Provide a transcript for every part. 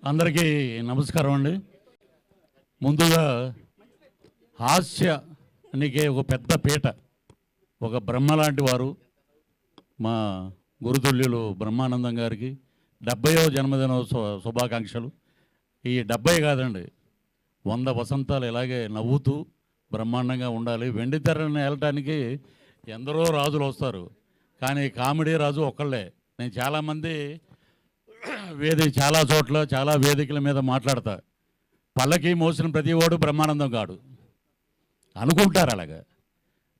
అందరికీ నమస్కారం అండి. ముందుగా హాస్యానికి ఒక పెద్ద పీట, ఒక బ్రహ్మ లాంటి వారు మా గురుతుల్యులు బ్రహ్మానందం గారికి 70వ జన్మదిన శుభాకాంక్షలు. ఈ 70 కాదండి, 100 వసంతాలు ఇలాగే నవ్వుతూ బ్రహ్మాండంగా ఉండాలి. వెండి తెరని వెళ్ళటానికి ఎందరో రాజులు వస్తారు, కానీ కామెడీ రాజు ఒక్కళ్ళే. నేను చాలామంది చాలా చోట్ల చాలా వేదికల మీద మాట్లాడతా, పల్లకి మోసిన ప్రతి వాడు బ్రహ్మానందం కాడు అనుకుంటారు. అలాగా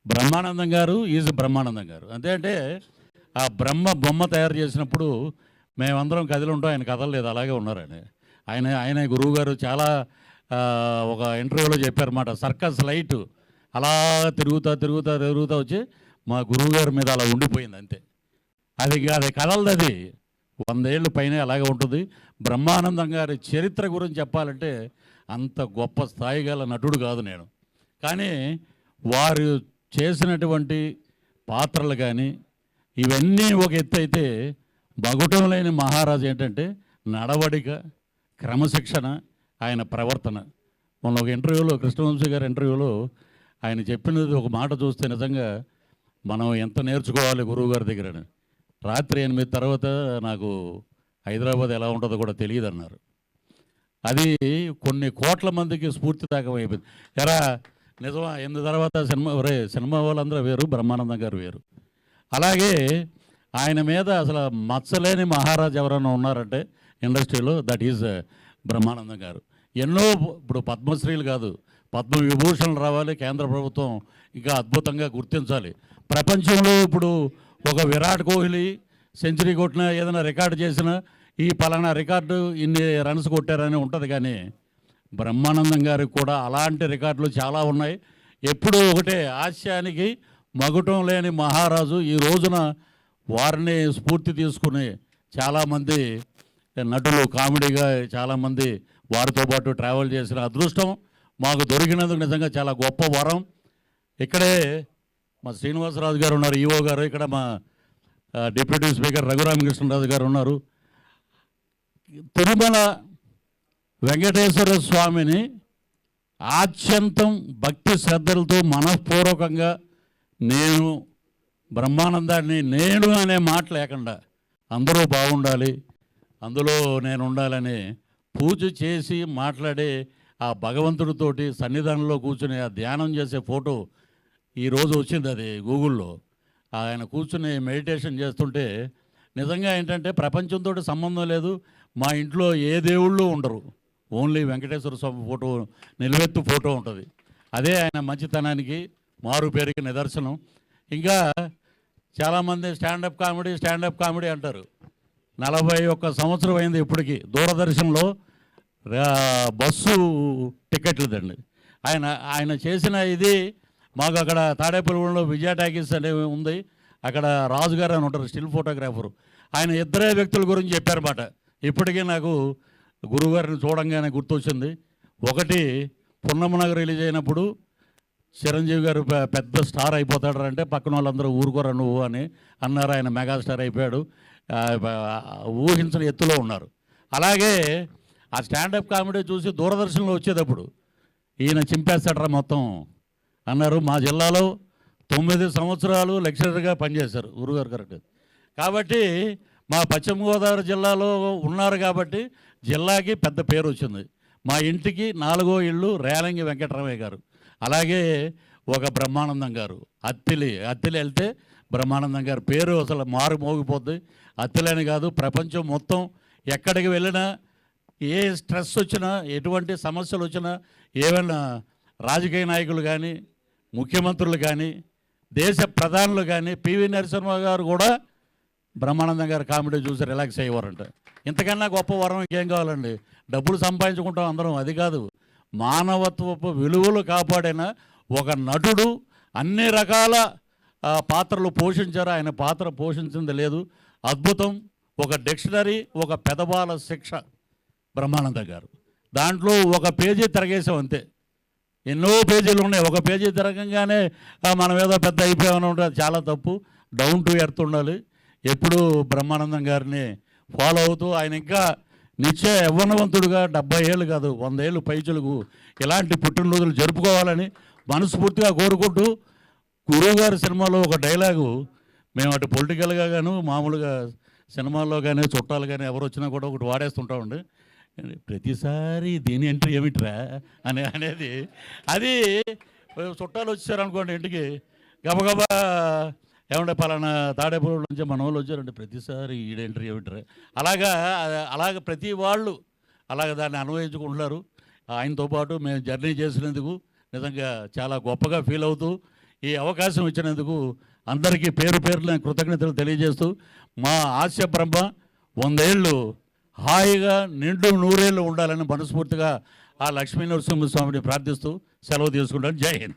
బ్రహ్మానందం గారు ఈజ్ బ్రహ్మానందం గారు. అంతే అంటే ఆ బ్రహ్మ బొమ్మ తయారు చేసినప్పుడు మేమందరం కదిలి ఉంటాం, ఆయన కదలలేదు, అలాగే ఉన్నారని. ఆయన గురువు గారు చాలా ఒక ఇంటర్వ్యూలో చెప్పారన్నమాట. సర్కస్ లైట్ అలా తిరుగుతా వచ్చి మా గురువు గారి మీద అలా ఉండిపోయింది అంతే. అది కదలదు, అది 100 ఏళ్ళు పైన అలాగే ఉంటుంది. బ్రహ్మానందం గారి చరిత్ర గురించి చెప్పాలంటే అంత గొప్ప స్థాయి గల నటుడు కాదు నేను, కానీ వారు చేసినటువంటి పాత్రలు కానీ ఇవన్నీ ఒక ఎత్తు అయితే, మగుటం లేని మహారాజు ఏంటంటే నడవడిక, క్రమశిక్షణ, ఆయన ప్రవర్తన. మొన్న ఒక ఇంటర్వ్యూలో, కృష్ణవంశీ గారి ఇంటర్వ్యూలో ఆయన చెప్పినది ఒక మాట చూస్తే నిజంగా మనం ఎంత నేర్చుకోవాలి గురువు గారి దగ్గర. రాత్రి 8 తర్వాత నాకు హైదరాబాద్ ఎలా ఉంటుందో కూడా తెలియదు అన్నారు. అది కొన్ని కోట్ల మందికి స్ఫూర్తిదాయకం అయిపోయింది. ఎరా నిజమా? 8 తర్వాత సినిమా వాళ్ళందరూ వేరు, బ్రహ్మానందం గారు వేరు. అలాగే ఆయన మీద అసలు మచ్చలేని మహారాజు ఎవరైనా ఉన్నారంటే ఇండస్ట్రీలో, దట్ ఈజ్ బ్రహ్మానందం గారు. ఎన్నో ఇప్పుడు పద్మశ్రీలు కాదు, పద్మవిభూషణలు రావాలి. కేంద్ర ప్రభుత్వం ఇంకా అద్భుతంగా గుర్తించాలి. ప్రపంచంలో ఇప్పుడు ఒక విరాట్ కోహ్లీ సెంచరీ కొట్టినా, ఏదైనా రికార్డు చేసినా ఈ పలానా రికార్డు ఇన్ని రన్స్ కొట్టారని ఉంటుంది, కానీ బ్రహ్మానందం గారికి కూడా అలాంటి రికార్డులు చాలా ఉన్నాయి. ఎప్పుడూ ఒకటే, హాస్యానికి మగుటం లేని మహారాజు. ఈ రోజున వారిని స్ఫూర్తి తీసుకుని చాలామంది నటులు కామెడీగా చాలామంది వారితో పాటు ట్రావెల్ చేసిన అదృష్టం మాకు దొరికినందుకు నిజంగా చాలా గొప్ప వరం. ఇక్కడే మా శ్రీనివాసరాజు గారు ఉన్నారు, ఈఓ గారు. ఇక్కడ మా డిప్యూటీ స్పీకర్ రఘురామకృష్ణరాజు గారు ఉన్నారు. తిరుమల వెంకటేశ్వర స్వామిని ఆద్యంతం భక్తి శ్రద్ధలతో మనఃపూర్వకంగా నేను బ్రహ్మానందాన్ని నేను అనే మాట లేకుండా అందరూ బాగుండాలి, అందులో నేను ఉండాలని పూజ చేసి మాట్లాడే ఆ భగవంతుడితోటి సన్నిధానంలో కూర్చుని ఆ ధ్యానం చేసే ఫోటో ఈరోజు వచ్చింది. అది గూగుల్లో ఆయన కూర్చుని మెడిటేషన్ చేస్తుంటే నిజంగా ఏంటంటే ప్రపంచంతో సంబంధం లేదు, మా ఇంట్లో ఏ దేవుళ్ళు ఉండరు, ఓన్లీ వెంకటేశ్వర స్వామి ఫోటో, నిలువెత్తు ఫోటో ఉంటుంది. అదే ఆయన మంచితనానికి మారు పేరుకి నిదర్శనం. ఇంకా చాలామంది స్టాండప్ కామెడీ అంటారు. 41 సంవత్సరం అయింది ఇప్పటికీ. దూరదర్శన్లో బస్సు టికెట్లదండి ఆయన చేసిన ఇది. మాకు అక్కడ తాడేపల్లిగూడెంలో విజయ టాకీస్ అనేవి ఉంది, అక్కడ రాజుగారు అని ఉంటారు స్టిల్ ఫోటోగ్రాఫరు. ఆయన ఇద్దరే వ్యక్తుల గురించి చెప్పారన్నమాట. ఇప్పటికీ నాకు గురువుగారిని చూడంగానే గుర్తొచ్చింది. ఒకటి, పున్నమనగర్ రిలీజ్ అయినప్పుడు చిరంజీవి గారు పెద్ద స్టార్ అయిపోతాడు అంటే పక్కన వాళ్ళందరూ ఊరుకోరా నువ్వు అని అన్నారు. ఆయన మెగాస్టార్ అయిపోయాడు, ఊహించిన ఎత్తులో ఉన్నారు. అలాగే ఆ స్టాండప్ కామెడీ చూసి దూరదర్శన్లో వచ్చేటప్పుడు ఈయన చింపేస్తాడరా మొత్తం అన్నారు. మా జిల్లాలో 9 సంవత్సరాలు లెక్చరర్గా పనిచేశారు గురుగారు, కరెక్ట్. కాబట్టి మా పశ్చిమ గోదావరి జిల్లాలో ఉన్నారు కాబట్టి జిల్లాకి పెద్ద పేరు వచ్చింది. మా ఇంటికి 4వ ఇల్లు రేలంగి వెంకటరామయ్య గారు. అలాగే ఒక బ్రహ్మానందం గారు. అత్తిలి వెళ్తే బ్రహ్మానందం గారి పేరు అసలు మారు మోగిపోద్ది. అత్తిలని కాదు, ప్రపంచం మొత్తం ఎక్కడికి వెళ్ళినా, ఏ స్ట్రెస్ వచ్చినా, ఎటువంటి సమస్యలు వచ్చినా, ఏమైనా రాజకీయ నాయకులు కానీ, ముఖ్యమంత్రులు కానీ, దేశ ప్రధానులు కానీ, పివి నరసింహ గారు కూడా బ్రహ్మానందం గారు కామెడీ చూసి రిలాక్స్ అయ్యేవారంట. ఇంతకన్నా గొప్ప వరం ఇంకేం కావాలండి? డబ్బులు సంపాదించుకుంటాం అందరం, అది కాదు. మానవత్వపు విలువలు కాపాడిన ఒక నటుడు. అన్ని రకాల పాత్రలు పోషించారు, ఆయన పాత్ర పోషించింది లేదు. అద్భుతం. ఒక డిక్షనరీ, ఒక పెదబాల శిక్ష బ్రహ్మానందం గారు. దాంట్లో ఒక పేజీ తిరగేసాం అంతే. ఎన్నో పేజీలు ఉన్నాయి, ఒక పేజీ తిరగంగానే మనం ఏదో పెద్ద అయిపోయామని ఉంటుంది. చాలా తప్పు. డౌన్ టు ఎర్త్ ఉండాలి. ఎప్పుడూ బ్రహ్మానందం గారిని ఫాలో అవుతూ ఆయన ఇంకా నిత్య యవ్వనవంతుడుగా 70 ఏళ్ళు కాదు 100 ఏళ్ళు పైచులకు ఇలాంటి పుట్టినరోజులు జరుపుకోవాలని మనస్ఫూర్తిగా కోరుకుంటూ గురువుగారి సినిమాలో ఒక డైలాగు మేము అటు పొలిటికల్గా గాను మామూలుగా సినిమాల్లో కానీ చుట్టాలు కానీ ఎవరు వచ్చినా కూడా ఒకటి వాడేస్తుంటామండి. ప్రతిసారి దీని ఎంట్రీ ఏమిట్రా అనేది అది చుట్టాలు వచ్చారనుకోండి ఇంటికి గబగబా ఏమంటే పలానా తాడేపూర్ నుంచి మన వాళ్ళు వచ్చారంటే ప్రతిసారి ఈడ ఎంట్రీ ఏమిట్రా అలాగ ప్రతి వాళ్ళు అలాగ దాన్ని అన్వయించుకుంటున్నారు. ఆయనతో పాటు మేము జర్నీ చేసినందుకు నిజంగా చాలా గొప్పగా ఫీల్ అవుతూ ఈ అవకాశం ఇచ్చినందుకు అందరికీ పేరు పేరున కృతజ్ఞతలు తెలియజేస్తూ మా ఆశ బ్రహ్మ 100 ఏళ్ళు హాయిగా నిండు 100 ఏళ్ళు ఉండాలని మనస్ఫూర్తిగా ఆ లక్ష్మీ నరసింహస్వామిని ప్రార్థిస్తూ సెలవు తీసుకుంటాను. జై హింద్.